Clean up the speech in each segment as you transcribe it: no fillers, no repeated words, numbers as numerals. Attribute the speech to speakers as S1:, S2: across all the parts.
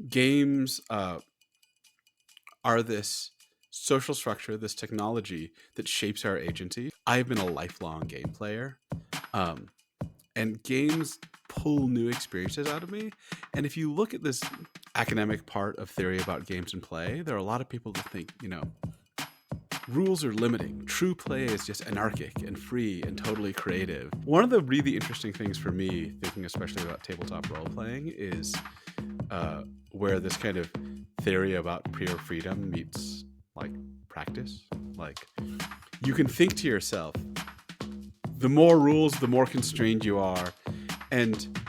S1: games are this social structure, this technology that shapes our agency. I've been a lifelong game player, um, and games pull new experiences out of me. And if you look at this academic part of theory about games and play, there are a lot of people that think, rules are limiting. True play is just anarchic and free and totally creative. One of the really interesting things for me, thinking especially about tabletop role playing, is where this kind of theory about pure freedom meets like practice. Like you can think to yourself, the more rules, the more constrained you are, and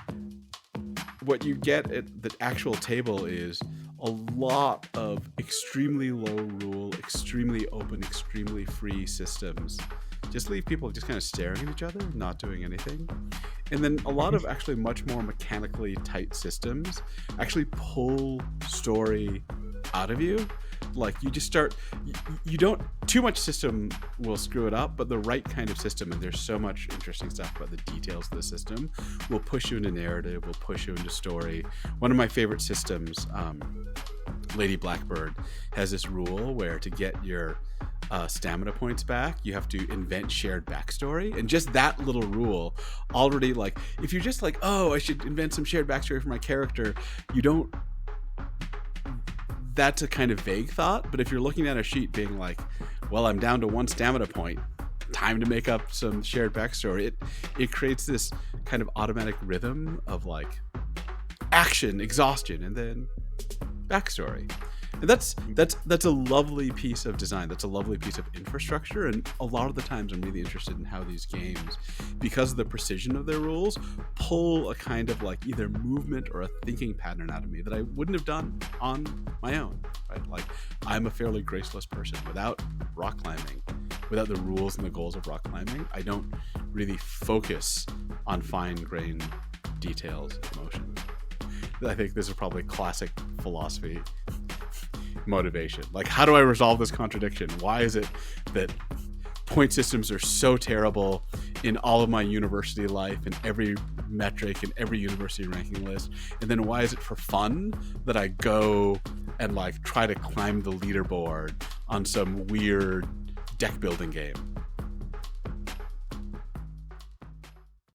S1: what you get at the actual table is a lot of extremely low rule, extremely open, extremely free systems. Just leave people just kind of staring at each other, not doing anything. And then a lot of actually much more mechanically tight systems actually pull story out of you. Like you just start, you don't, too much system will screw it up, but the right kind of system, and there's so much interesting stuff about the details of the system, will push you into narrative, will push you into story. One of my favorite systems, Lady Blackbird, has this rule where to get your stamina points back, you have to invent shared backstory. And just that little rule already, like, if you're just like, oh, I should invent some shared backstory for my character, you don't, that's a kind of vague thought. But if you're looking at a sheet being like, well, I'm down to one stamina point, time to make up some shared backstory, it creates this kind of automatic rhythm of like action, exhaustion, and then backstory. And that's a lovely piece of design. That's a lovely piece of infrastructure. And a lot of the times I'm really interested in how these games, because of the precision of their rules, pull a kind of like either movement or a thinking pattern out of me that I wouldn't have done on my own. Right? Like I'm a fairly graceless person. Without rock climbing, without the rules and the goals of rock climbing, I don't really focus on fine-grained details of emotion. I think this is probably classic philosophy motivation. Like, how do I resolve this contradiction? Why is it that point systems are so terrible in all of my university life and every metric and every university ranking list? And then why is it for fun that I go and like try to climb the leaderboard on some weird deck building game?